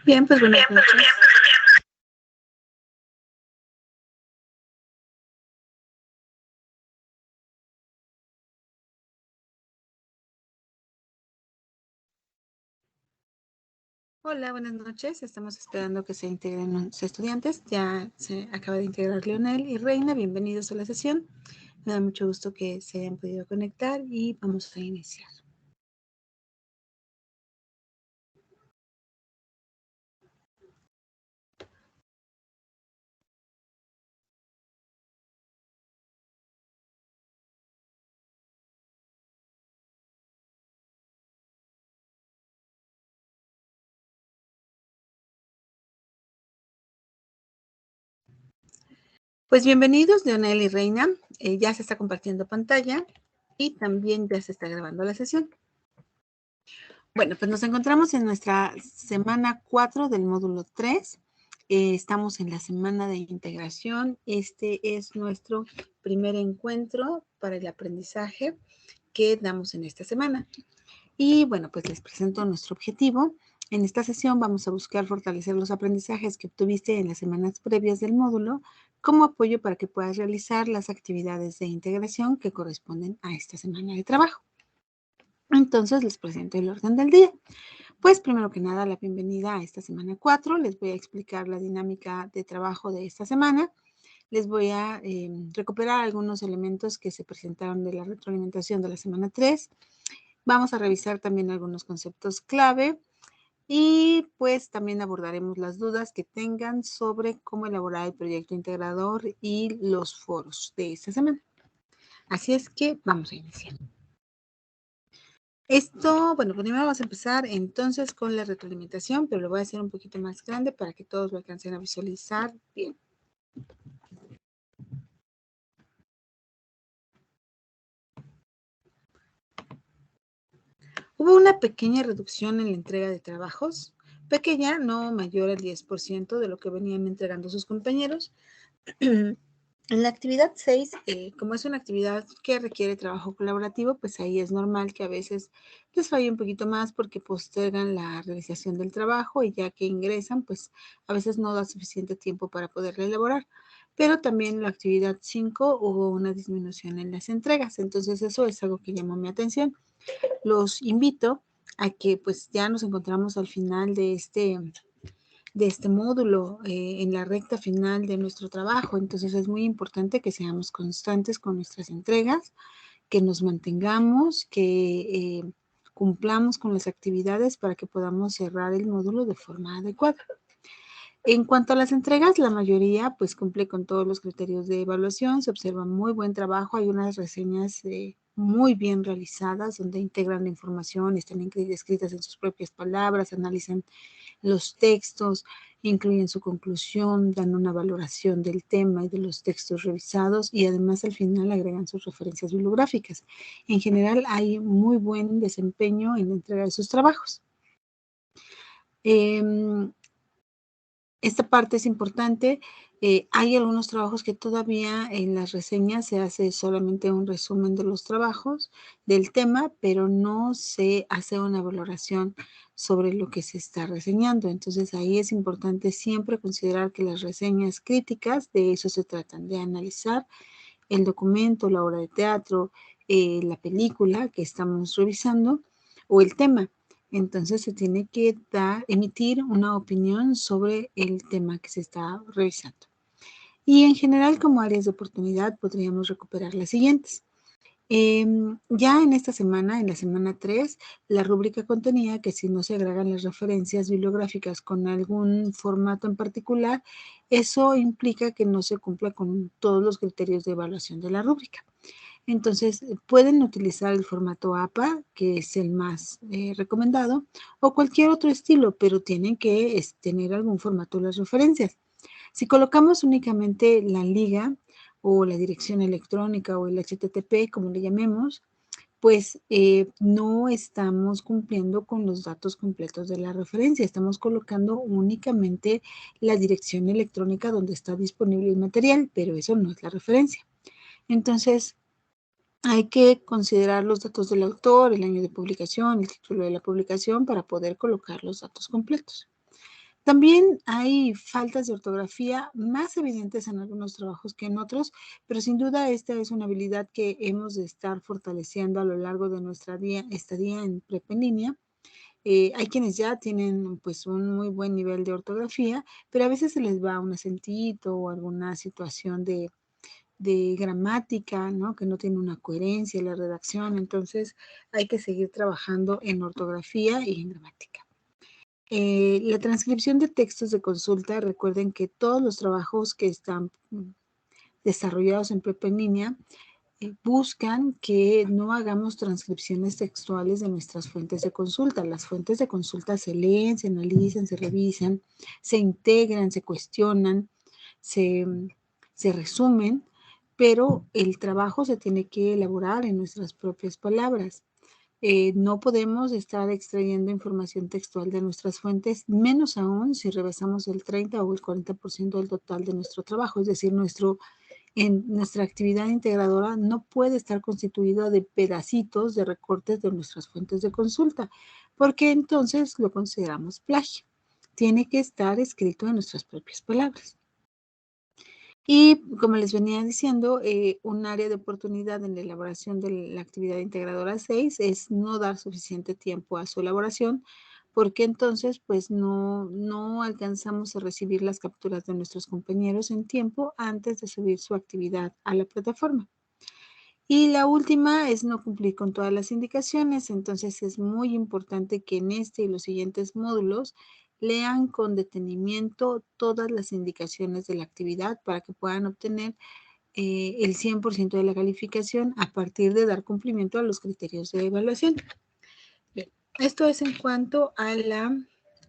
Bien, pues buenas noches. Hola, buenas noches. Estamos esperando que se integren los estudiantes. Ya se acaba de integrar Leonel y Reina. Bienvenidos a la sesión. Me da mucho gusto que se hayan podido conectar y vamos a iniciar. Pues bienvenidos, Leonel y Reina. Ya se está compartiendo pantalla y también ya se está grabando la sesión. Bueno, pues nos encontramos en nuestra semana 4 del módulo 3. Estamos en la semana de integración. Este es nuestro primer encuentro para el aprendizaje que damos en esta semana. Y bueno, pues les presento nuestro objetivo. En esta sesión vamos a buscar fortalecer los aprendizajes que obtuviste en las semanas previas del módulo como apoyo para que puedas realizar las actividades de integración que corresponden a esta semana de trabajo. Entonces les presento el orden del día. Pues primero que nada, la bienvenida a esta semana 4. Les voy a explicar la dinámica de trabajo de esta semana. Les voy a recuperar algunos elementos que se presentaron de la retroalimentación de la semana 3. Vamos a revisar también algunos conceptos clave y pues también abordaremos las dudas que tengan sobre cómo elaborar el proyecto integrador y los foros de esta semana. Así es que vamos a iniciar. Esto, bueno, primero vamos a empezar entonces con la retroalimentación, pero lo voy a hacer un poquito más grande para que todos lo alcancen a visualizar bien. Hubo una pequeña reducción en la entrega de trabajos, pequeña, no mayor al 10% de lo que venían entregando sus compañeros. En la actividad 6, como es una actividad que requiere trabajo colaborativo, pues ahí es normal que a veces les falle un poquito más porque postergan la realización del trabajo y ya que ingresan, pues a veces no da suficiente tiempo para poderla elaborar. Pero también en la actividad 5 hubo una disminución en las entregas, entonces eso es algo que llamó mi atención. Los invito a que pues ya nos encontramos al final de este módulo, en la recta final de nuestro trabajo. Entonces es muy importante que seamos constantes con nuestras entregas, que nos mantengamos, que cumplamos con las actividades para que podamos cerrar el módulo de forma adecuada. En cuanto a las entregas, la mayoría pues cumple con todos los criterios de evaluación, se observa muy buen trabajo, hay unas reseñas muy bien realizadas donde integran la información, están escritas en sus propias palabras, analizan los textos, incluyen su conclusión, dan una valoración del tema y de los textos revisados y además al final agregan sus referencias bibliográficas. En general hay muy buen desempeño en la entrega de sus trabajos. Esta parte es importante. Hay algunos trabajos que todavía en las reseñas se hace solamente un resumen de los trabajos, del tema, pero no se hace una valoración sobre lo que se está reseñando. Entonces ahí es importante siempre considerar que las reseñas críticas de eso se tratan, de analizar el documento, la obra de teatro, la película que estamos revisando o el tema. Entonces se tiene que emitir una opinión sobre el tema que se está revisando. Y en general, como áreas de oportunidad, podríamos recuperar las siguientes. Ya en esta semana, en la semana 3, la rúbrica contenía que si no se agregan las referencias bibliográficas con algún formato en particular, eso implica que no se cumpla con todos los criterios de evaluación de la rúbrica. Entonces, pueden utilizar el formato APA, que es el más recomendado, o cualquier otro estilo, pero tienen que tener algún formato de las referencias. Si colocamos únicamente la liga o la dirección electrónica o el HTTP, como le llamemos, pues no estamos cumpliendo con los datos completos de la referencia. Estamos colocando únicamente la dirección electrónica donde está disponible el material, pero eso no es la referencia. Entonces, hay que considerar los datos del autor, el año de publicación, el título de la publicación para poder colocar los datos completos. También hay faltas de ortografía más evidentes en algunos trabajos que en otros, pero sin duda esta es una habilidad que hemos de estar fortaleciendo a lo largo de nuestra estadía en prepa en línea. Hay quienes ya tienen pues un muy buen nivel de ortografía, pero a veces se les va un acentito o alguna situación de gramática, ¿no? Que no tiene una coherencia en la redacción, entonces hay que seguir trabajando en ortografía y en gramática. La transcripción de textos de consulta, recuerden que todos los trabajos que están desarrollados en prepa en línea buscan que no hagamos transcripciones textuales de nuestras fuentes de consulta. Las fuentes de consulta se leen, se analizan, se revisan, se integran, se cuestionan, se, se resumen, pero el trabajo se tiene que elaborar en nuestras propias palabras. No podemos estar extrayendo información textual de nuestras fuentes, menos aún si rebasamos el 30 o el 40% del total de nuestro trabajo, es decir, nuestra actividad integradora no puede estar constituida de pedacitos de recortes de nuestras fuentes de consulta, porque entonces lo consideramos plagio. Tiene que estar escrito en nuestras propias palabras. Y como les venía diciendo, un área de oportunidad en la elaboración de la actividad integradora 6 es no dar suficiente tiempo a su elaboración, porque entonces pues no alcanzamos a recibir las capturas de nuestros compañeros en tiempo antes de subir su actividad a la plataforma. Y la última es no cumplir con todas las indicaciones, entonces es muy importante que en este y los siguientes módulos lean con detenimiento todas las indicaciones de la actividad para que puedan obtener el 100% de la calificación a partir de dar cumplimiento a los criterios de evaluación. Bien, esto es en cuanto a la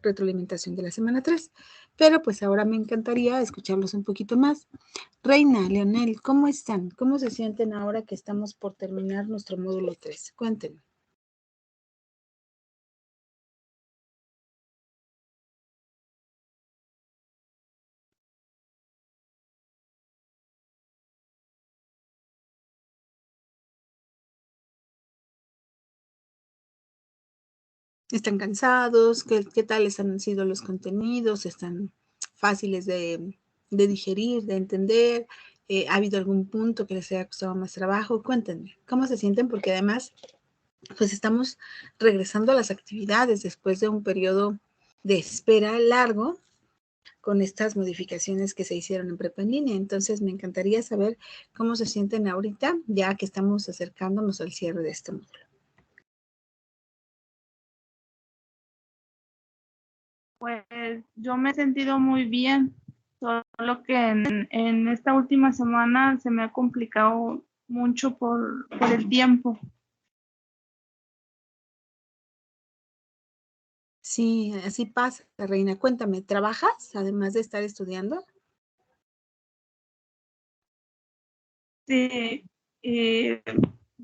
retroalimentación de la semana 3, pero pues ahora me encantaría escucharlos un poquito más. Reina, Leonel, ¿cómo están? ¿Cómo se sienten ahora que estamos por terminar nuestro módulo 3? Cuéntenme. ¿Están cansados? ¿Qué tales han sido los contenidos? ¿Están fáciles de digerir, de entender? ¿Ha habido algún punto que les haya costado más trabajo? Cuéntenme, ¿cómo se sienten? Porque además, pues estamos regresando a las actividades después de un periodo de espera largo con estas modificaciones que se hicieron en prepa en línea. Entonces, me encantaría saber cómo se sienten ahorita, ya que estamos acercándonos al cierre de este módulo. Pues yo me he sentido muy bien, solo que en esta última semana se me ha complicado mucho por el tiempo. Sí, así pasa, Reina. Cuéntame, ¿trabajas además de estar estudiando? Sí, y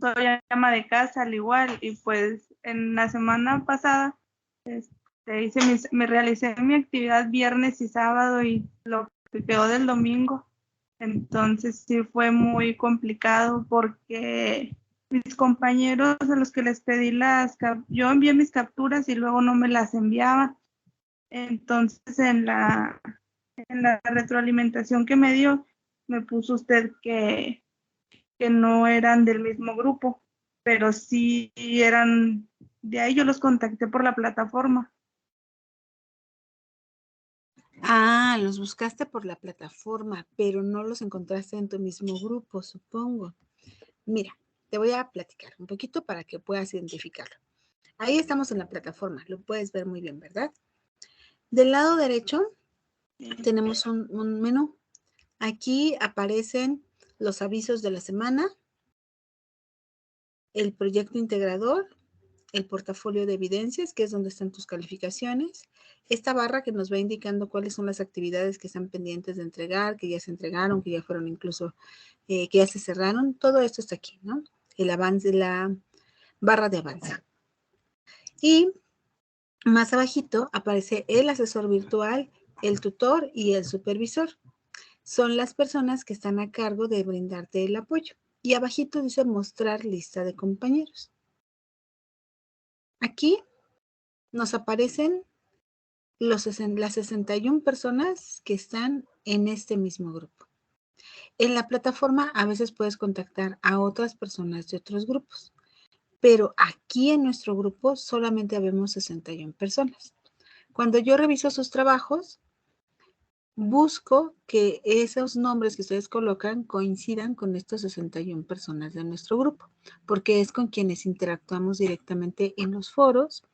soy ama de casa al igual, y pues en la semana pasada me realicé mi actividad viernes y sábado y lo que quedó del domingo. Entonces sí fue muy complicado porque mis compañeros a los que les pedí yo envié mis capturas y luego no me las enviaban. Entonces en la retroalimentación que me dio, me puso usted que no eran del mismo grupo, pero sí eran de ahí, yo los contacté por la plataforma. Ah, los buscaste por la plataforma, pero no los encontraste en tu mismo grupo, supongo. Mira, te voy a platicar un poquito para que puedas identificarlo. Ahí estamos en la plataforma, lo puedes ver muy bien, ¿verdad? Del lado derecho tenemos un menú. Aquí aparecen los avisos de la semana, el proyecto integrador, el portafolio de evidencias, que es donde están tus calificaciones, esta barra que nos va indicando cuáles son las actividades que están pendientes de entregar, que ya se entregaron, que ya fueron incluso, que ya se cerraron, todo esto está aquí, ¿no? El avance, la barra de avance. Y más abajito aparece el asesor virtual, el tutor y el supervisor. Son las personas que están a cargo de brindarte el apoyo. Y abajito dice mostrar lista de compañeros. Aquí nos aparecen las 61 personas que están en este mismo grupo. En la plataforma a veces puedes contactar a otras personas de otros grupos, pero aquí en nuestro grupo solamente habemos 61 personas. Cuando yo reviso sus trabajos, busco que esos nombres que ustedes colocan coincidan con estas 61 personas de nuestro grupo, porque es con quienes interactuamos directamente en los foros,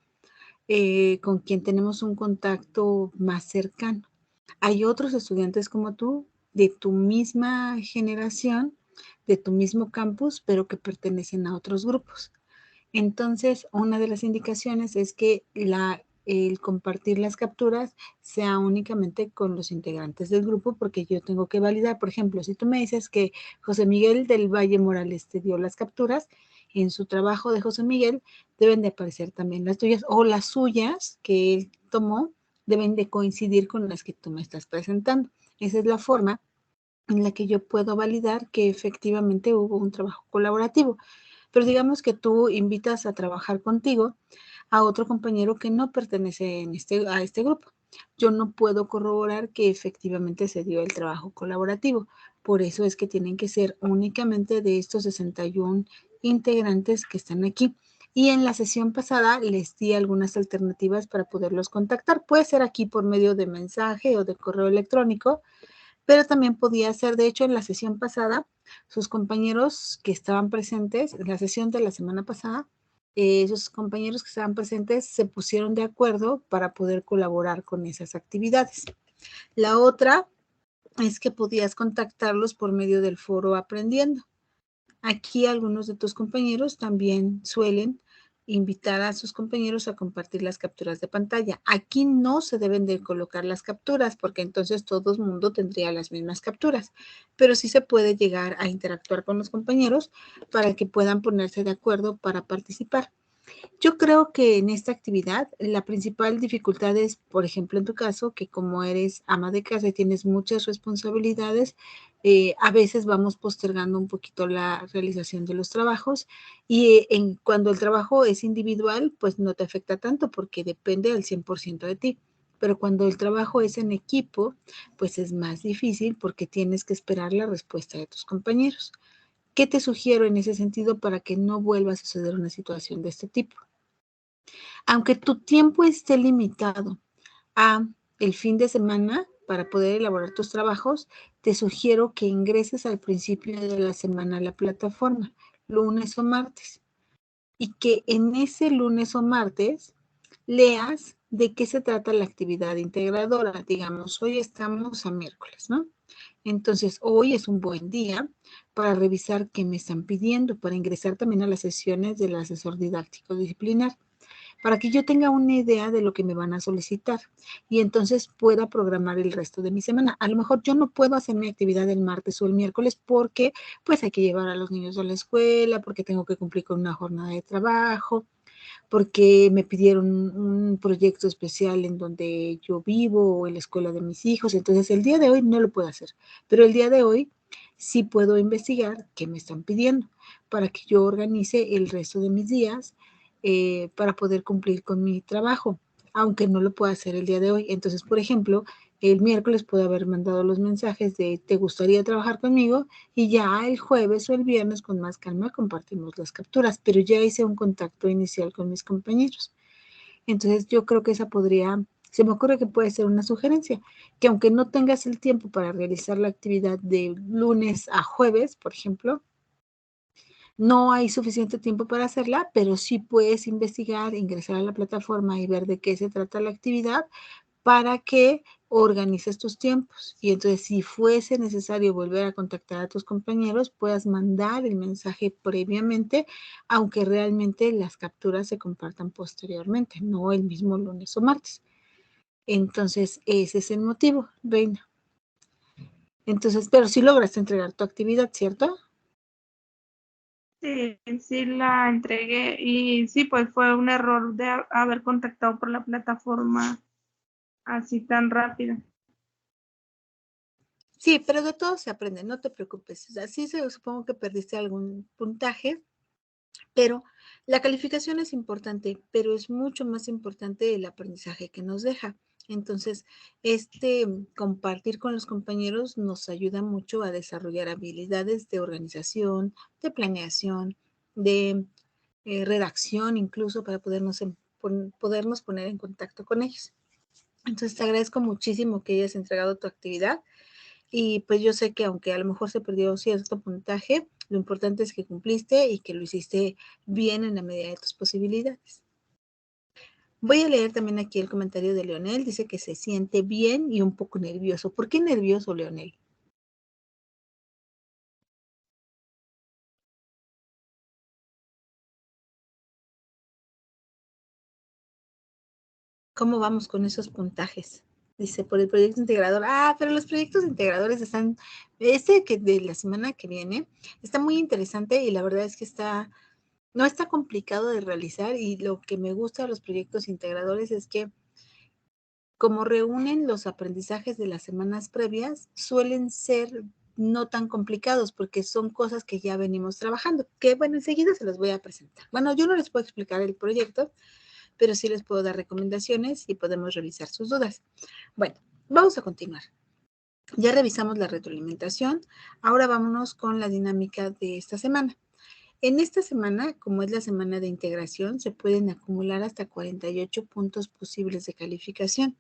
con quien tenemos un contacto más cercano. Hay otros estudiantes como tú, de tu misma generación, de tu mismo campus, pero que pertenecen a otros grupos. Entonces, una de las indicaciones es que el compartir las capturas sea únicamente con los integrantes del grupo, porque yo tengo que validar, por ejemplo, si tú me dices que José Miguel del Valle Morales te dio las capturas, en su trabajo de José Miguel deben de aparecer también las tuyas, o las suyas que él tomó deben de coincidir con las que tú me estás presentando. Esa es la forma en la que yo puedo validar que efectivamente hubo un trabajo colaborativo. Pero digamos que tú invitas a trabajar contigo a otro compañero que no pertenece a este grupo. Yo no puedo corroborar que efectivamente se dio el trabajo colaborativo. Por eso es que tienen que ser únicamente de estos 61 integrantes que están aquí. Y en la sesión pasada les di algunas alternativas para poderlos contactar. Puede ser aquí por medio de mensaje o de correo electrónico, pero también podía ser, de hecho, en la sesión pasada, sus compañeros que estaban presentes, en la sesión de la semana pasada, esos compañeros que estaban presentes se pusieron de acuerdo para poder colaborar con esas actividades. La otra es que podías contactarlos por medio del foro Aprendiendo. Aquí algunos de tus compañeros también suelen invitar a sus compañeros a compartir las capturas de pantalla. Aquí no se deben de colocar las capturas porque entonces todo el mundo tendría las mismas capturas, pero sí se puede llegar a interactuar con los compañeros para que puedan ponerse de acuerdo para participar. Yo creo que en esta actividad la principal dificultad es, por ejemplo, en tu caso, que como eres ama de casa y tienes muchas responsabilidades, a veces vamos postergando un poquito la realización de los trabajos y cuando el trabajo es individual, pues no te afecta tanto porque depende al 100% de ti. Pero cuando el trabajo es en equipo, pues es más difícil porque tienes que esperar la respuesta de tus compañeros. ¿Qué te sugiero en ese sentido para que no vuelva a suceder una situación de este tipo? Aunque tu tiempo esté limitado a el fin de semana para poder elaborar tus trabajos, te sugiero que ingreses al principio de la semana a la plataforma, lunes o martes, y que en ese lunes o martes leas de qué se trata la actividad integradora. Digamos, hoy estamos a miércoles, ¿no? Entonces, hoy es un buen día para revisar qué me están pidiendo, para ingresar también a las sesiones del asesor didáctico disciplinar, para que yo tenga una idea de lo que me van a solicitar y entonces pueda programar el resto de mi semana. A lo mejor yo no puedo hacer mi actividad el martes o el miércoles porque pues hay que llevar a los niños a la escuela, porque tengo que cumplir con una jornada de trabajo, porque me pidieron un proyecto especial en donde yo vivo o en la escuela de mis hijos. Entonces el día de hoy no lo puedo hacer, pero el día de hoy sí puedo investigar qué me están pidiendo para que yo organice el resto de mis días para poder cumplir con mi trabajo, aunque no lo pueda hacer el día de hoy. Entonces, por ejemplo, el miércoles puedo haber mandado los mensajes de ¿te gustaría trabajar conmigo? Y ya el jueves o el viernes con más calma compartimos las capturas, pero ya hice un contacto inicial con mis compañeros. Entonces yo creo que se me ocurre que puede ser una sugerencia, que aunque no tengas el tiempo para realizar la actividad de lunes a jueves, por ejemplo, no hay suficiente tiempo para hacerla, pero sí puedes investigar, ingresar a la plataforma y ver de qué se trata la actividad para que organices tus tiempos. Y entonces, si fuese necesario volver a contactar a tus compañeros, puedas mandar el mensaje previamente, aunque realmente las capturas se compartan posteriormente, no el mismo lunes o martes. Entonces, ese es el motivo, Reina. Entonces, pero si lograste entregar tu actividad, ¿cierto? Sí, sí la entregué y sí, pues fue un error de haber contactado por la plataforma así tan rápido. Sí, pero de todo se aprende, no te preocupes. O sea, sí, supongo que perdiste algún puntaje, pero la calificación es importante, pero es mucho más importante el aprendizaje que nos deja. Entonces, compartir con los compañeros nos ayuda mucho a desarrollar habilidades de organización, de planeación, de redacción, incluso para podernos poner en contacto con ellos. Entonces, te agradezco muchísimo que hayas entregado tu actividad y pues yo sé que aunque a lo mejor se perdió cierto puntaje, lo importante es que cumpliste y que lo hiciste bien en la medida de tus posibilidades. Voy a leer también aquí el comentario de Leonel. Dice que se siente bien y un poco nervioso. ¿Por qué nervioso, Leonel? ¿Cómo vamos con esos puntajes? Dice, por el proyecto integrador. Ah, pero los proyectos integradores están, que de la semana que viene, está muy interesante y la verdad es que no está complicado de realizar y lo que me gusta de los proyectos integradores es que como reúnen los aprendizajes de las semanas previas, suelen ser no tan complicados porque son cosas que ya venimos trabajando, que bueno, enseguida se los voy a presentar. Bueno, yo no les puedo explicar el proyecto, pero sí les puedo dar recomendaciones y podemos revisar sus dudas. Bueno, vamos a continuar. Ya revisamos la retroalimentación, ahora vámonos con la dinámica de esta semana. En esta semana, como es la semana de integración, se pueden acumular hasta 48 puntos posibles de calificación.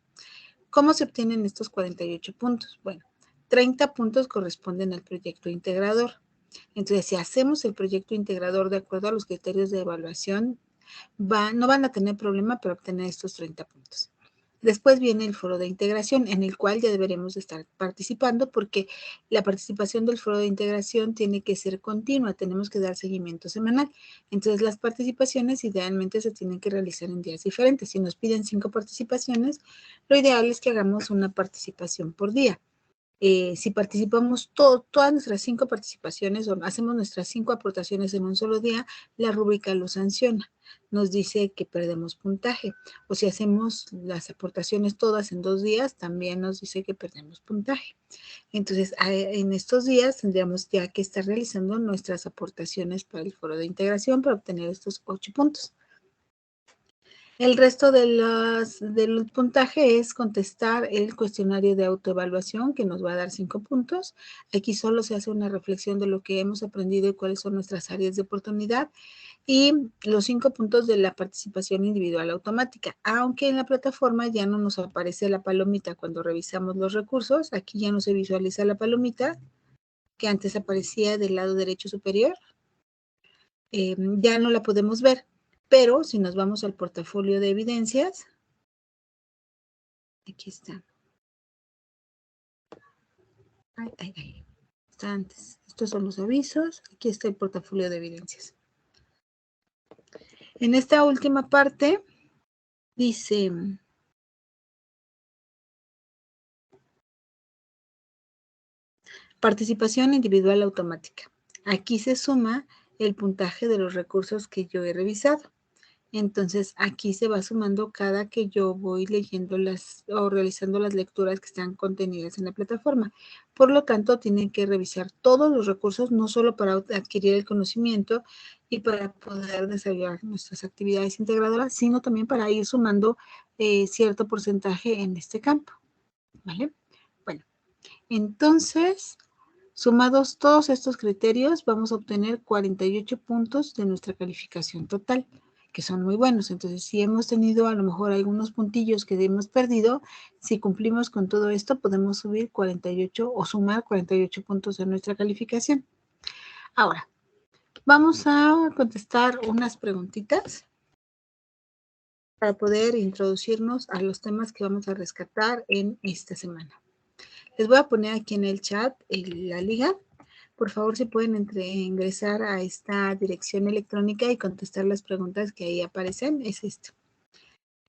¿Cómo se obtienen estos 48 puntos? Bueno, 30 puntos corresponden al proyecto integrador. Entonces, si hacemos el proyecto integrador de acuerdo a los criterios de evaluación, no van a tener problema para obtener estos 30 puntos. Después viene el foro de integración, en el cual ya deberemos estar participando porque la participación del foro de integración tiene que ser continua, tenemos que dar seguimiento semanal. Entonces, las participaciones idealmente se tienen que realizar en días diferentes. Si nos piden 5 participaciones, lo ideal es que hagamos una participación por día. Si participamos todas nuestras 5 participaciones o hacemos nuestras 5 aportaciones en un solo día, la rúbrica lo sanciona. Nos dice que perdemos puntaje. O si hacemos las aportaciones todas en 2 días, también nos dice que perdemos puntaje. Entonces, en estos días tendríamos ya que estar realizando nuestras aportaciones para el foro de integración para obtener estos 8 puntos. El resto del puntaje es contestar el cuestionario de autoevaluación que nos va a dar 5 puntos. Aquí solo se hace una reflexión de lo que hemos aprendido y cuáles son nuestras áreas de oportunidad y los 5 puntos de la participación individual automática. Aunque en la plataforma ya no nos aparece la palomita cuando revisamos los recursos, aquí ya no se visualiza la palomita que antes aparecía del lado derecho superior. Ya no la podemos ver. Pero si nos vamos al portafolio de evidencias, aquí está. Está antes. Estos son los avisos. Aquí está el portafolio de evidencias. En esta última parte dice participación individual automática. Aquí se suma el puntaje de los recursos que yo he revisado. Entonces, aquí se va sumando cada que yo voy leyendo o realizando las lecturas que están contenidas en la plataforma. Por lo tanto, tienen que revisar todos los recursos, no solo para adquirir el conocimiento y para poder desarrollar nuestras actividades integradoras, sino también para ir sumando cierto porcentaje en este campo. ¿Vale? Bueno, entonces, sumados todos estos criterios, vamos a obtener 48 puntos de nuestra calificación total, que son muy buenos. Entonces, si hemos tenido a lo mejor algunos puntillos que hemos perdido, si cumplimos con todo esto, podemos subir 48 o sumar 48 puntos de nuestra calificación. Ahora, vamos a contestar unas preguntitas para poder introducirnos a los temas que vamos a rescatar en esta semana. Les voy a poner aquí en el chat la liga. Por favor, si pueden ingresar a esta dirección electrónica y contestar las preguntas que ahí aparecen, es esto.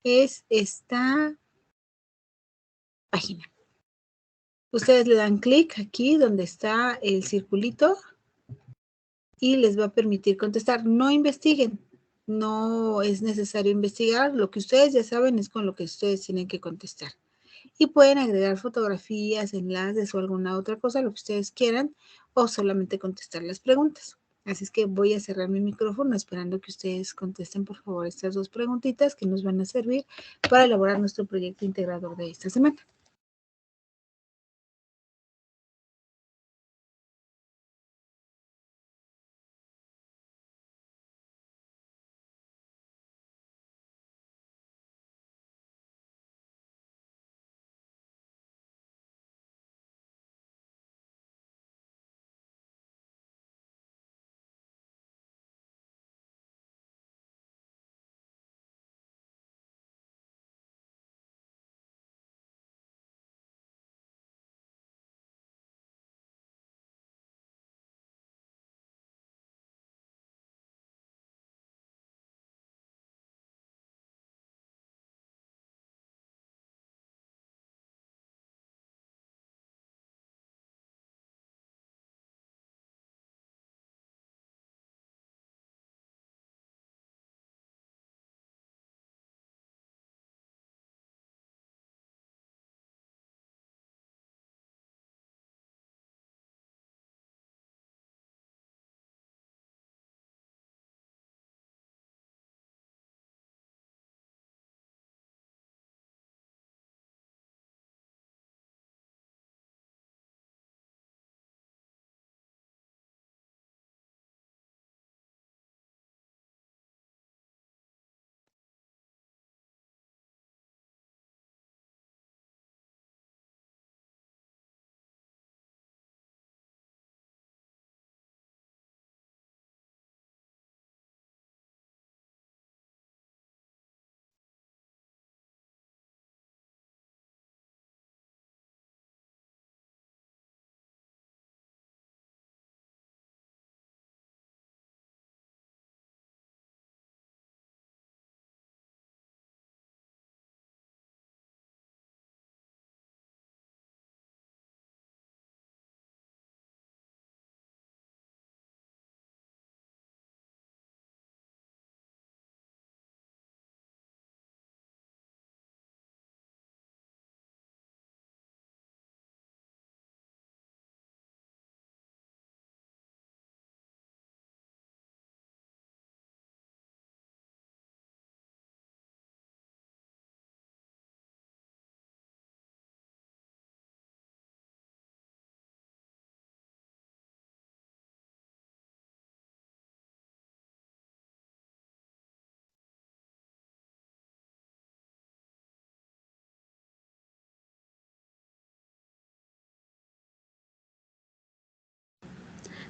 Es esta página. Ustedes le dan clic aquí donde está el circulito y les va a permitir contestar. No investiguen, no es necesario investigar. Lo que ustedes ya saben es con lo que ustedes tienen que contestar. Y pueden agregar fotografías, enlaces o alguna otra cosa, lo que ustedes quieran, o solamente contestar las preguntas. Así es que voy a cerrar mi micrófono esperando que ustedes contesten, por favor, estas dos preguntitas que nos van a servir para elaborar nuestro proyecto integrador de esta semana.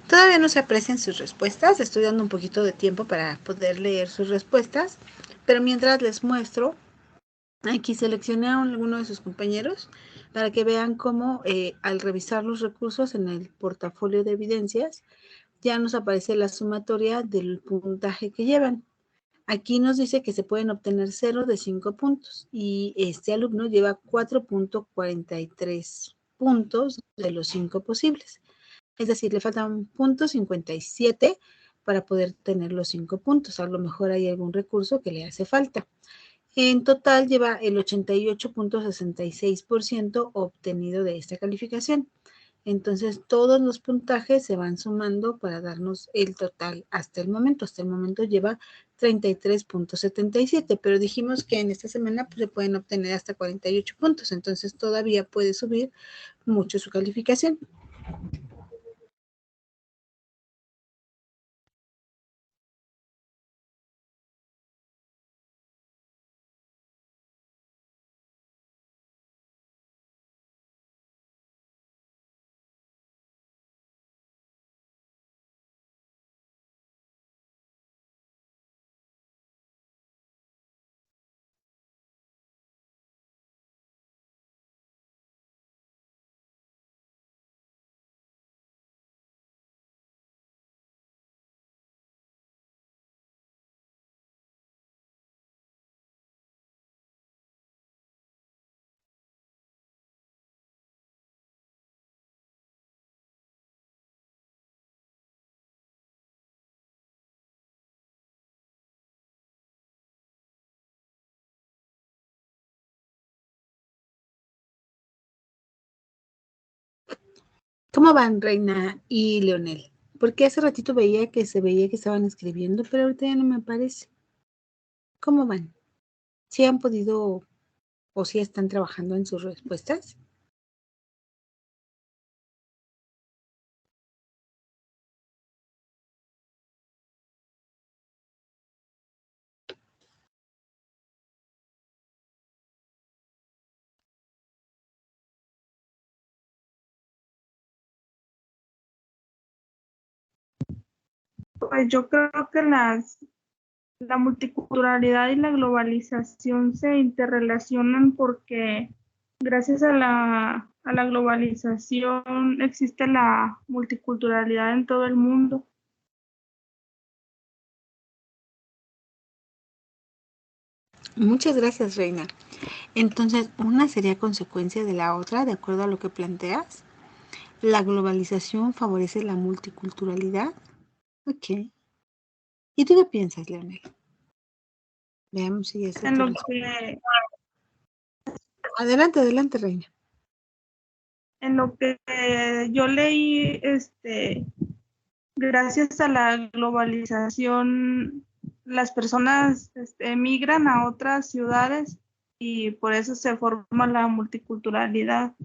Todavía no se aprecian sus respuestas, estoy dando un poquito de tiempo para poder leer sus respuestas, pero mientras les muestro, aquí seleccioné a alguno de sus compañeros para que vean cómo al revisar los recursos en el portafolio de evidencias ya nos aparece la sumatoria del puntaje que llevan. Aquí nos dice que se pueden obtener 0 de 5 puntos y este alumno lleva 4.43 puntos de los 5 posibles. Es decir, le faltan .57 para poder tener los 5 puntos. A lo mejor hay algún recurso que le hace falta. En total lleva el 88.66% obtenido de esta calificación. Entonces todos los puntajes se van sumando para darnos el total hasta el momento. Hasta el momento lleva 33.77, pero dijimos que en esta semana pues, se pueden obtener hasta 48 puntos. Entonces todavía puede subir mucho su calificación. ¿Cómo van, Reina y Leonel? Porque hace ratito veía que estaban escribiendo, pero ahorita ya no me aparece. ¿Cómo van? ¿Sí han podido o sí están trabajando en sus respuestas? Pues yo creo que la multiculturalidad y la globalización se interrelacionan porque gracias a la globalización existe la multiculturalidad en todo el mundo. Muchas gracias, Reina. Entonces, una sería consecuencia de la otra, de acuerdo a lo que planteas. La globalización favorece la multiculturalidad. Ok. ¿Y tú qué piensas, Leonel? Veamos si es En tu lo respuesta. que, Adelante, adelante, Reina. en lo que yo leí, gracias a la globalización, las personas emigran a otras ciudades y por eso se forma la multiculturalidad.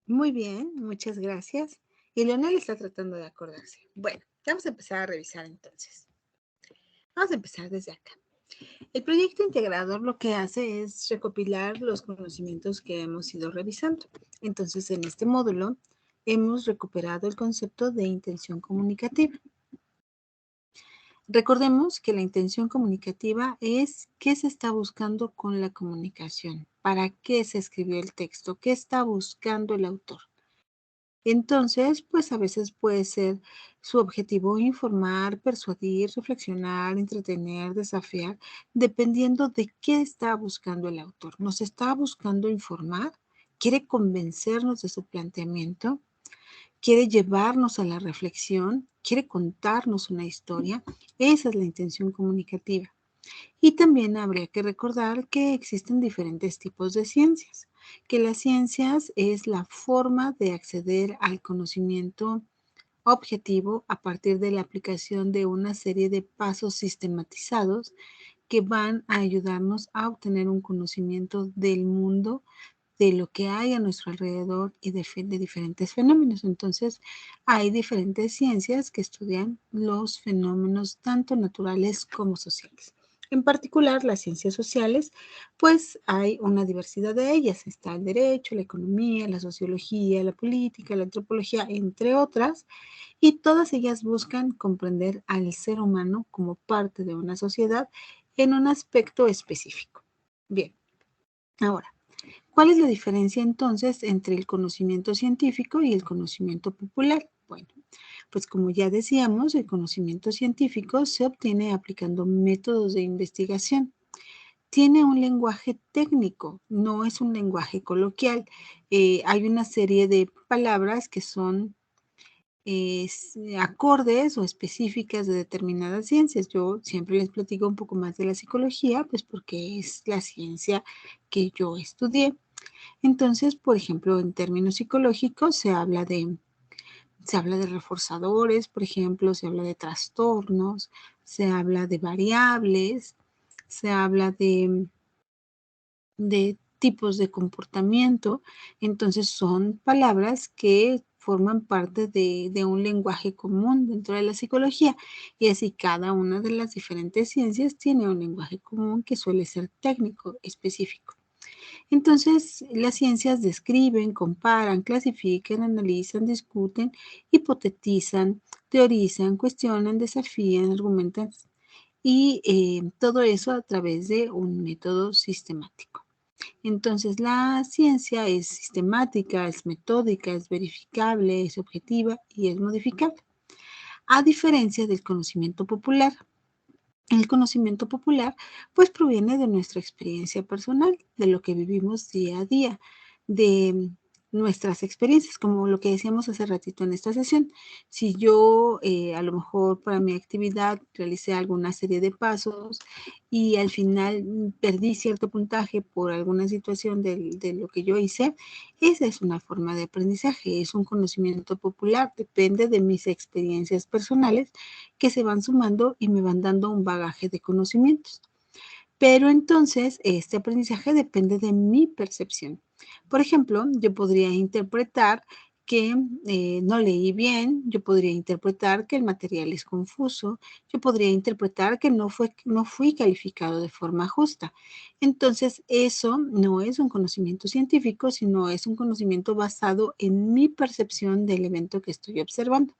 Muy bien, muchas gracias. Y Leonel está tratando de acordarse. Bueno, vamos a empezar a revisar entonces. Vamos a empezar desde acá. El proyecto integrador lo que hace es recopilar los conocimientos que hemos ido revisando. Entonces, en este módulo hemos recuperado el concepto de intención comunicativa. Recordemos que la intención comunicativa es qué se está buscando con la comunicación, para qué se escribió el texto, qué está buscando el autor. Entonces, pues a veces puede ser su objetivo informar, persuadir, reflexionar, entretener, desafiar, dependiendo de qué está buscando el autor. ¿Nos está buscando informar? ¿Quiere convencernos de su planteamiento? ¿Quiere llevarnos a la reflexión? ¿Quiere contarnos una historia? Esa es la intención comunicativa. Y también habría que recordar que existen diferentes tipos de ciencias, que las ciencias es la forma de acceder al conocimiento objetivo a partir de la aplicación de una serie de pasos sistematizados que van a ayudarnos a obtener un conocimiento del mundo, de lo que hay a nuestro alrededor y de diferentes fenómenos. Entonces, hay diferentes ciencias que estudian los fenómenos tanto naturales como sociales. En particular, las ciencias sociales, pues hay una diversidad de ellas. Está el derecho, la economía, la sociología, la política, la antropología, entre otras, y todas ellas buscan comprender al ser humano como parte de una sociedad en un aspecto específico. Bien, ahora, ¿cuál es la diferencia entonces entre el conocimiento científico y el conocimiento popular? Bueno, pues como ya decíamos, el conocimiento científico se obtiene aplicando métodos de investigación. Tiene un lenguaje técnico, no es un lenguaje coloquial. Hay una serie de palabras que son acordes o específicas de determinadas ciencias. Yo siempre les platico un poco más de la psicología, pues porque es la ciencia que yo estudié. Entonces, por ejemplo, en términos psicológicos se habla de reforzadores, por ejemplo, se habla de trastornos, se habla de variables, se habla de tipos de comportamiento. Entonces, son palabras que forman parte de un lenguaje común dentro de la psicología. Y así cada una de las diferentes ciencias tiene un lenguaje común que suele ser técnico, específico. Entonces, las ciencias describen, comparan, clasifican, analizan, discuten, hipotetizan, teorizan, cuestionan, desafían, argumentan y todo eso a través de un método sistemático. Entonces, la ciencia es sistemática, es metódica, es verificable, es objetiva y es modificable, a diferencia del conocimiento popular. El conocimiento popular pues proviene de nuestra experiencia personal, de lo que vivimos día a día, de nuestras experiencias, como lo que decíamos hace ratito en esta sesión. Si yo a lo mejor para mi actividad realicé alguna serie de pasos y al final perdí cierto puntaje por alguna situación de lo que yo hice, esa es una forma de aprendizaje, es un conocimiento popular, depende de mis experiencias personales que se van sumando y me van dando un bagaje de conocimientos. Pero entonces este aprendizaje depende de mi percepción. Por ejemplo, yo podría interpretar que no leí bien, yo podría interpretar que el material es confuso, yo podría interpretar que no fui calificado de forma justa. Entonces, eso no es un conocimiento científico, sino es un conocimiento basado en mi percepción del evento que estoy observando.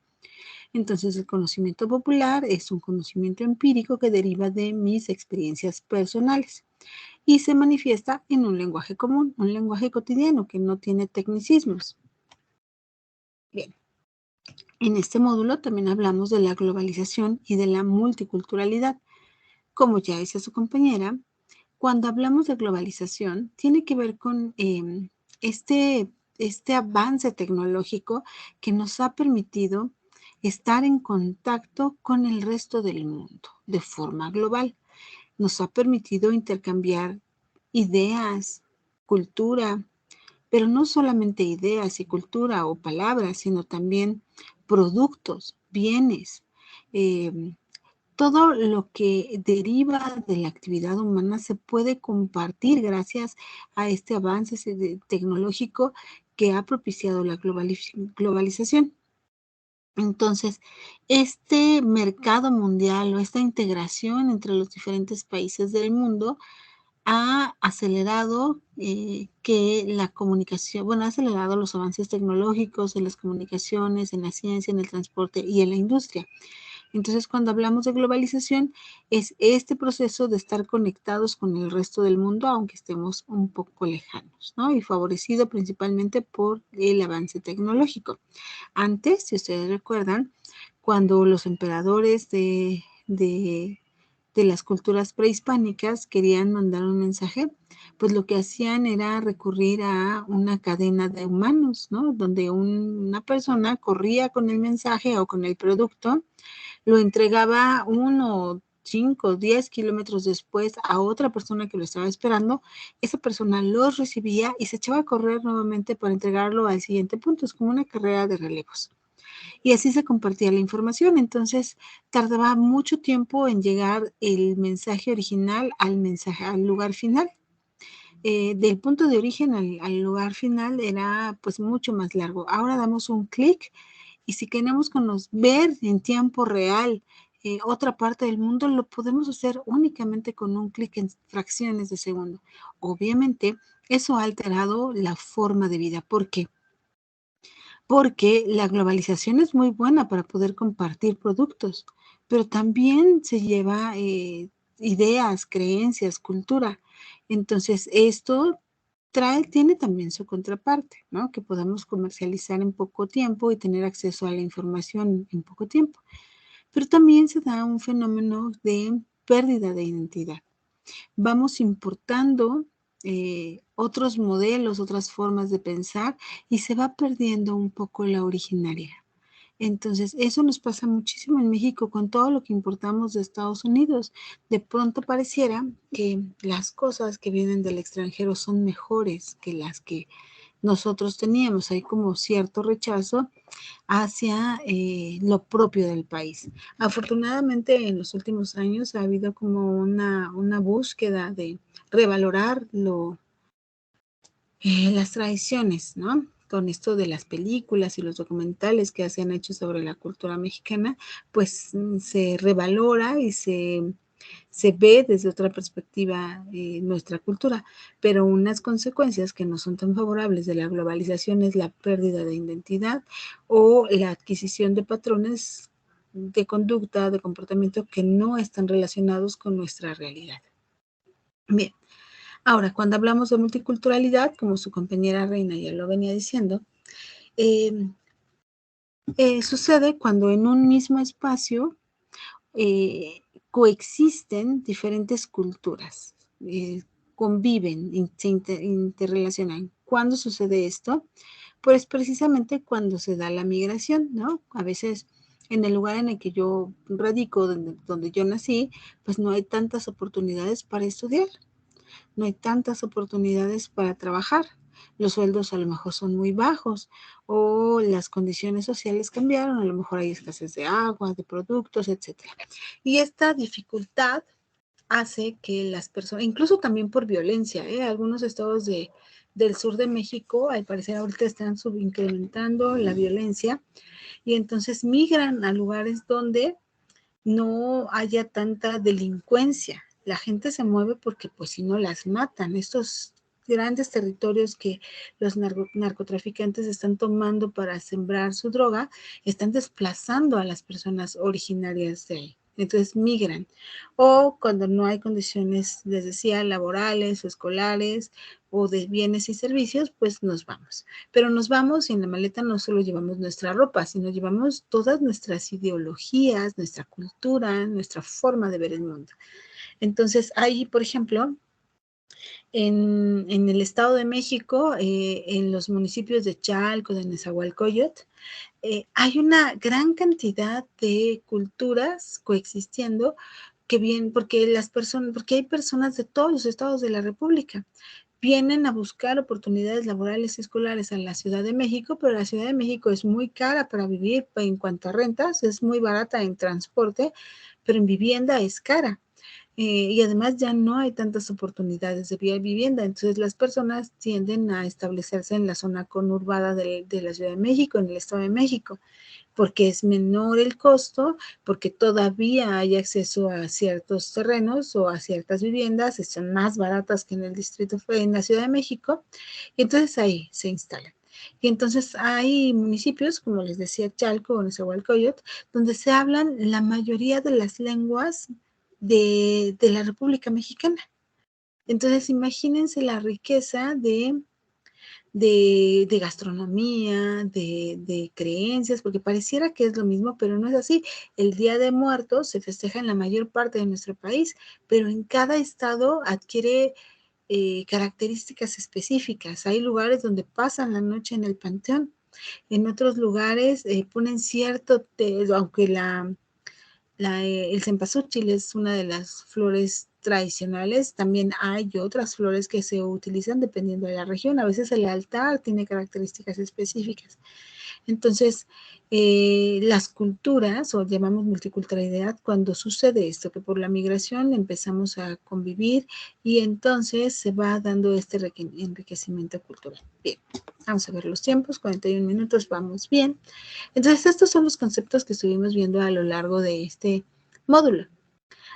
Entonces, el conocimiento popular es un conocimiento empírico que deriva de mis experiencias personales y se manifiesta en un lenguaje común, un lenguaje cotidiano que no tiene tecnicismos. Bien, en este módulo también hablamos de la globalización y de la multiculturalidad. Como ya decía su compañera, cuando hablamos de globalización, tiene que ver con este avance tecnológico que nos ha permitido estar en contacto con el resto del mundo de forma global. Nos ha permitido intercambiar ideas, cultura, pero no solamente ideas y cultura o palabras, sino también productos, bienes, eh, todo lo que deriva de la actividad humana se puede compartir gracias a este avance tecnológico que ha propiciado la globalización. Entonces, este mercado mundial o esta integración entre los diferentes países del mundo ha acelerado que la comunicación, bueno, ha acelerado los avances tecnológicos en las comunicaciones, en la ciencia, en el transporte y en la industria. Entonces, cuando hablamos de globalización, es este proceso de estar conectados con el resto del mundo, aunque estemos un poco lejanos, ¿no? Y favorecido principalmente por el avance tecnológico. Antes, si ustedes recuerdan, cuando los emperadores de las culturas prehispánicas querían mandar un mensaje, pues lo que hacían era recurrir a una cadena de humanos, ¿no? Donde una persona corría con el mensaje o con el producto, lo entregaba 1, 5, 10 kilómetros después a otra persona que lo estaba esperando, esa persona los recibía y se echaba a correr nuevamente para entregarlo al siguiente punto. Es como una carrera de relevos. Y así se compartía la información. Entonces, tardaba mucho tiempo en llegar el mensaje original al lugar final. Del punto de origen al lugar final era pues mucho más largo. Ahora damos un clic y si queremos ver en tiempo real otra parte del mundo, lo podemos hacer únicamente con un clic en fracciones de segundo. Obviamente, eso ha alterado la forma de vida. ¿Por qué? Porque la globalización es muy buena para poder compartir productos, pero también se lleva ideas, creencias, cultura. Entonces, esto tiene también su contraparte, ¿no? Que podamos comercializar en poco tiempo y tener acceso a la información en poco tiempo. Pero también se da un fenómeno de pérdida de identidad. Vamos importando otros modelos, otras formas de pensar y se va perdiendo un poco la originaria. Entonces, eso nos pasa muchísimo en México con todo lo que importamos de Estados Unidos. De pronto pareciera que las cosas que vienen del extranjero son mejores que las que nosotros teníamos. Hay como cierto rechazo hacia lo propio del país. Afortunadamente, en los últimos años ha habido como una búsqueda de revalorar las tradiciones, ¿no? Con esto de las películas y los documentales que se han hecho sobre la cultura mexicana, pues se revalora y se ve desde otra perspectiva nuestra cultura, pero unas consecuencias que no son tan favorables de la globalización es la pérdida de identidad o la adquisición de patrones de conducta, de comportamiento que no están relacionados con nuestra realidad. Bien, ahora cuando hablamos de multiculturalidad, como su compañera Reina ya lo venía diciendo, sucede cuando en un mismo espacio coexisten diferentes culturas, conviven, se interrelacionan. ¿Cuándo sucede esto? Pues precisamente cuando se da la migración, ¿no? A veces en el lugar en el que yo radico, donde yo nací, pues no hay tantas oportunidades para estudiar, no hay tantas oportunidades para trabajar. Los sueldos a lo mejor son muy bajos o las condiciones sociales cambiaron, a lo mejor hay escasez de agua, de productos, etcétera. Y esta dificultad hace que las personas, incluso también por violencia, algunos estados del sur de México, al parecer ahorita están subincrementando la violencia y entonces migran a lugares donde no haya tanta delincuencia. La gente se mueve porque pues si no las matan. Estos grandes territorios que los narcotraficantes están tomando para sembrar su droga, están desplazando a las personas originarias de ahí. Entonces migran. O cuando no hay condiciones, les decía, laborales o escolares o de bienes y servicios, pues nos vamos. Pero nos vamos y en la maleta no solo llevamos nuestra ropa, sino llevamos todas nuestras ideologías, nuestra cultura, nuestra forma de ver el mundo. Entonces, ahí, por ejemplo, en el Estado de México, en los municipios de Chalco, de Nezahualcóyotl, hay una gran cantidad de culturas coexistiendo que bien, porque hay personas de todos los estados de la República vienen a buscar oportunidades laborales y escolares a la Ciudad de México, pero la Ciudad de México es muy cara para vivir en cuanto a rentas, es muy barata en transporte, pero en vivienda es cara. Y además ya no hay tantas oportunidades de vivienda, entonces las personas tienden a establecerse en la zona conurbada de la Ciudad de México, en el Estado de México porque es menor el costo, porque todavía hay acceso a ciertos terrenos o a ciertas viviendas, son más baratas que en el distrito, en la Ciudad de México, y entonces ahí se instalan. Y entonces hay municipios, como les decía, Chalco o Nezahualcóyotl, donde se hablan la mayoría de las lenguas de la República Mexicana. Entonces imagínense la riqueza de gastronomía, de creencias, porque pareciera que es lo mismo, pero no es así. El Día de Muertos se festeja en la mayor parte de nuestro país, pero en cada estado adquiere características específicas. Hay lugares donde pasan la noche en el panteón, en otros lugares ponen cierto, aunque el cempasúchil es una de las flores tradicionales. También hay otras flores que se utilizan dependiendo de la región. A veces el altar tiene características específicas. Entonces, las culturas, o llamamos multiculturalidad, cuando sucede esto, que por la migración empezamos a convivir y entonces se va dando este enriquecimiento cultural. Bien, vamos a ver los tiempos, 41 minutos, vamos bien. Entonces, estos son los conceptos que estuvimos viendo a lo largo de este módulo.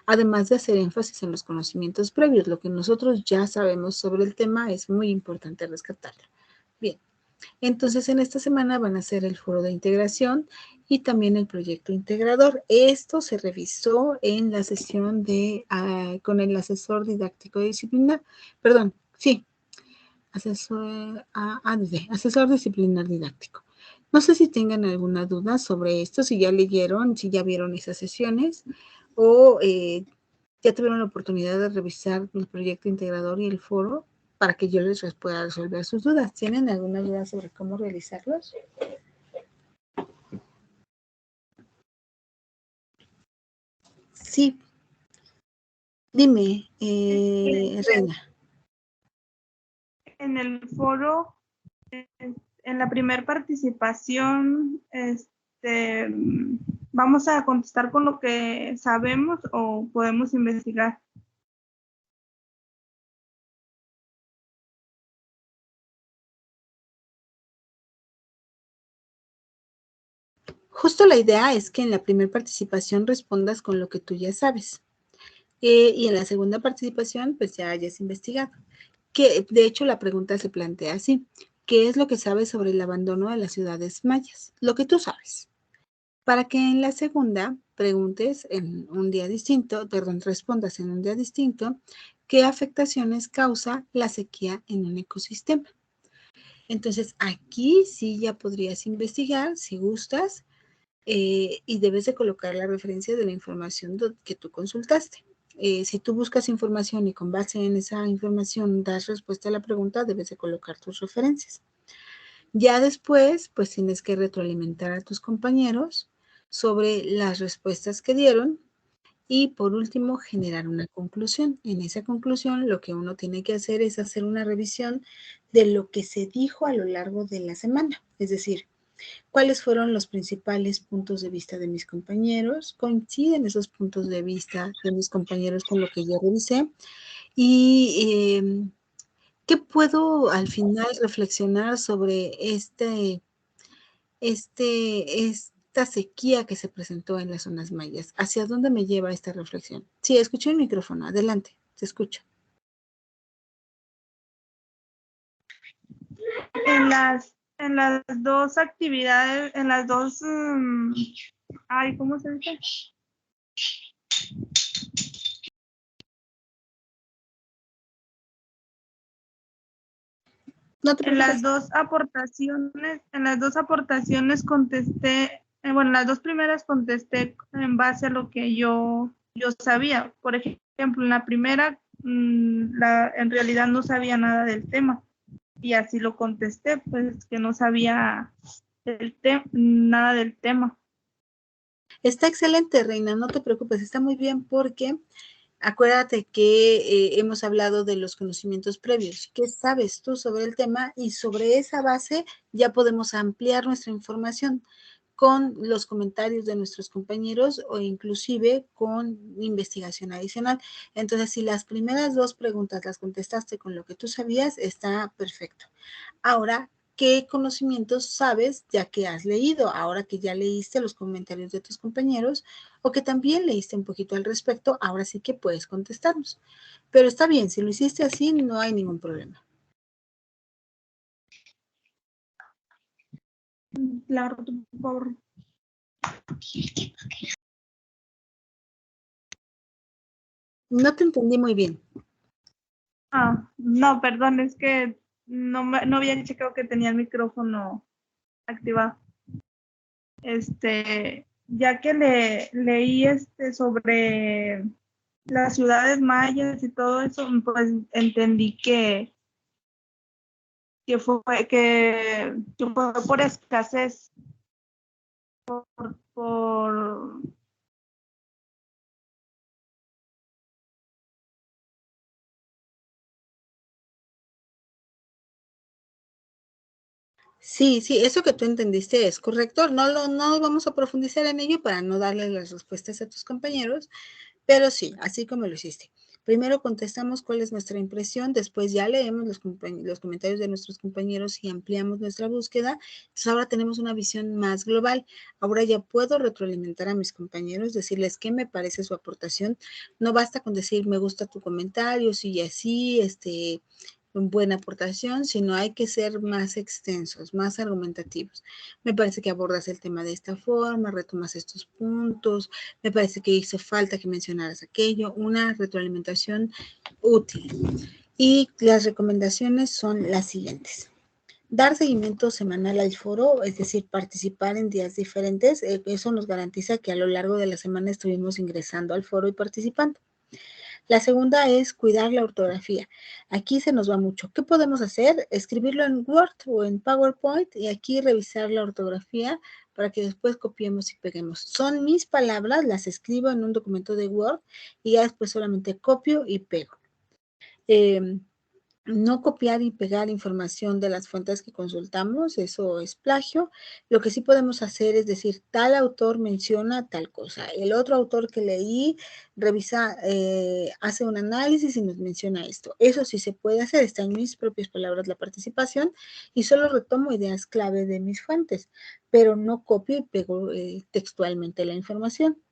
Además de hacer énfasis en los conocimientos previos, lo que nosotros ya sabemos sobre el tema es muy importante rescatarlo. Bien, entonces en esta semana van a hacer el foro de integración y también el proyecto integrador. Esto se revisó en la sesión con el asesor didáctico disciplinar, perdón, sí, asesor disciplinar didáctico. No sé si tengan alguna duda sobre esto, si ya leyeron, si ya vieron esas sesiones o ya tuvieron la oportunidad de revisar el proyecto integrador y el foro para que yo les pueda resolver sus dudas. ¿Tienen alguna duda sobre cómo realizarlos? Sí. Dime, Reina. En el foro, en la primera participación, ¿vamos a contestar con lo que sabemos o podemos investigar? Justo la idea es que en la primera participación respondas con lo que tú ya sabes. Y en la segunda participación, pues ya hayas investigado. Que de hecho la pregunta se plantea así. ¿Qué es lo que sabes sobre el abandono de las ciudades mayas? Lo que tú sabes. Para que en la segunda preguntes en un día distinto, perdón, respondas en un día distinto, ¿qué afectaciones causa la sequía en un ecosistema? Entonces, aquí sí ya podrías investigar, si gustas, y debes de colocar la referencia de la información que tú consultaste. Si tú buscas información y con base en esa información das respuesta a la pregunta, debes de colocar tus referencias. Ya después, pues tienes que retroalimentar a tus compañeros sobre las respuestas que dieron y por último generar una conclusión. En esa conclusión lo que uno tiene que hacer es hacer una revisión de lo que se dijo a lo largo de la semana, es decir, cuáles fueron los principales puntos de vista de mis compañeros, coinciden esos puntos de vista de mis compañeros con lo que yo revisé y qué puedo al final reflexionar sobre esta sequía que se presentó en las zonas mayas. ¿Hacia dónde me lleva esta reflexión? Sí, escuché el micrófono. Adelante, se escucha. En las dos actividades, en las dos, ¿cómo se dice? No te En preocupes. en las dos aportaciones contesté, bueno, las dos primeras contesté en base a lo que yo sabía. Por ejemplo, en la primera, en realidad no sabía nada del tema y así lo contesté, pues que no sabía nada del tema. Está excelente, Reina, no te preocupes, está muy bien porque acuérdate que hemos hablado de los conocimientos previos. ¿Qué sabes tú sobre el tema? Y sobre esa base ya podemos ampliar nuestra información con los comentarios de nuestros compañeros o inclusive con investigación adicional. Entonces, si las primeras dos preguntas las contestaste con lo que tú sabías, está perfecto. Ahora, ¿qué conocimientos sabes ya que has leído? Ahora que ya leíste los comentarios de tus compañeros o que también leíste un poquito al respecto, ahora sí que puedes contestarnos. Pero está bien, si lo hiciste así, no hay ningún problema. Claro, por favor. No te entendí muy bien. No, perdón, es que no había checado que tenía el micrófono activado. Ya que leí sobre las ciudades mayas y todo eso, pues entendí que fue por escasez, por Sí, sí, eso que tú entendiste es correcto. No vamos a profundizar en ello para no darle las respuestas a tus compañeros, pero sí, así como lo hiciste. Primero contestamos cuál es nuestra impresión, después ya leemos los comentarios de nuestros compañeros y ampliamos nuestra búsqueda. Entonces ahora tenemos una visión más global. Ahora ya puedo retroalimentar a mis compañeros, decirles qué me parece su aportación. No basta con decir me gusta tu comentario, sí y así, buena aportación, sino hay que ser más extensos, más argumentativos. Me parece que abordas el tema de esta forma, retomas estos puntos, me parece que hizo falta que mencionaras aquello, una retroalimentación útil. Y las recomendaciones son las siguientes. Dar seguimiento semanal al foro, es decir, participar en días diferentes, eso nos garantiza que a lo largo de la semana estuvimos ingresando al foro y participando. La segunda es cuidar la ortografía. Aquí se nos va mucho. ¿Qué podemos hacer? Escribirlo en Word o en PowerPoint y aquí revisar la ortografía para que después copiemos y peguemos. Son mis palabras, las escribo en un documento de Word y ya después solamente copio y pego. No copiar y pegar información de las fuentes que consultamos, eso es plagio. Lo que sí podemos hacer es decir, tal autor menciona tal cosa, el otro autor que leí revisa, hace un análisis y nos menciona esto. Eso sí se puede hacer, está en mis propias palabras la participación y solo retomo ideas clave de mis fuentes, pero no copio y pego textualmente la información.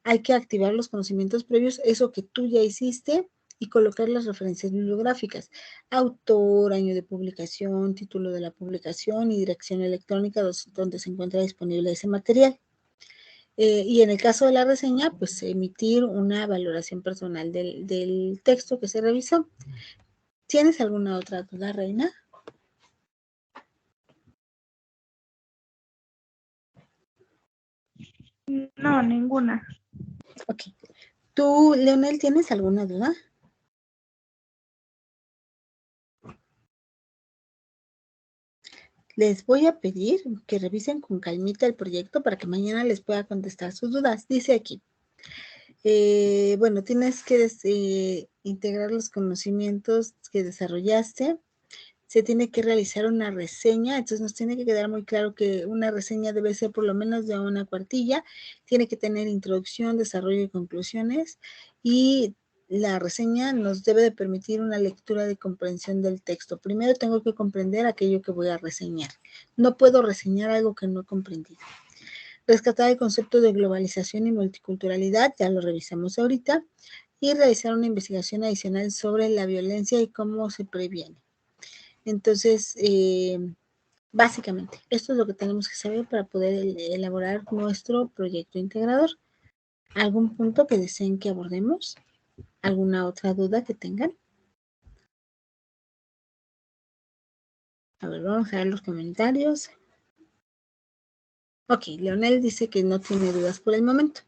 Hay que activar los conocimientos previos, eso que tú ya hiciste, y colocar las referencias bibliográficas, autor, año de publicación, título de la publicación y dirección electrónica donde se encuentra disponible ese material. Y en el caso de la reseña, pues emitir una valoración personal del texto que se revisó. ¿Tienes alguna otra duda, Reina? no, ninguna. Ok. ¿Tú, Leonel, tienes alguna duda? les voy a pedir que revisen con calmita el proyecto para que mañana les pueda contestar sus dudas. Dice aquí, bueno, tienes que integrar los conocimientos que desarrollaste. Se tiene que realizar una reseña, entonces nos tiene que quedar muy claro que una reseña debe ser por lo menos de una cuartilla, tiene que tener introducción, desarrollo y conclusiones, y la reseña nos debe de permitir una lectura de comprensión del texto. Primero tengo que comprender aquello que voy a reseñar. No puedo reseñar algo que no he comprendido. Rescatar el concepto de globalización y multiculturalidad, ya lo revisamos ahorita, y realizar una investigación adicional sobre la violencia y cómo se previene. Entonces, básicamente, esto es lo que tenemos que saber para poder elaborar nuestro proyecto integrador. ¿Algún punto que deseen que abordemos? ¿Alguna otra duda que tengan? A ver, vamos a ver los comentarios. Ok, Leonel dice que no tiene dudas por el momento.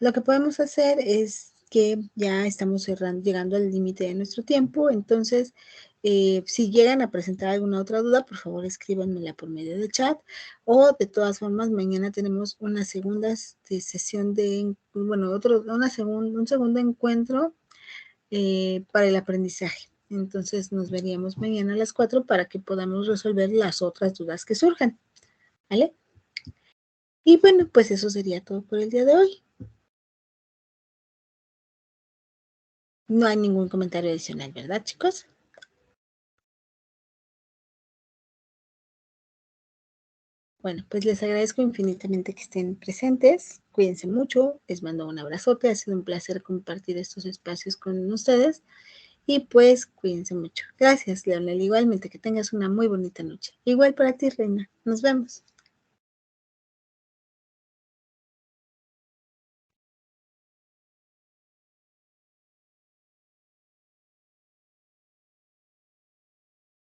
Lo que podemos hacer es que ya estamos llegando al límite de nuestro tiempo, entonces si llegan a presentar alguna otra duda, por favor escríbanmela por medio de chat, o de todas formas mañana tenemos una segunda sesión de, bueno, un segundo encuentro para el aprendizaje. Entonces nos veríamos mañana a las 4 para que podamos resolver las otras dudas que surjan, ¿vale? Y bueno, pues eso sería todo por el día de hoy. No hay ningún comentario adicional, ¿verdad, chicos? Bueno, pues les agradezco infinitamente que estén presentes. Cuídense mucho. Les mando un abrazote. Ha sido un placer compartir estos espacios con ustedes. Y pues cuídense mucho. Gracias, Leonel. Igualmente, que tengas una muy bonita noche. Igual para ti, Reina. Nos vemos.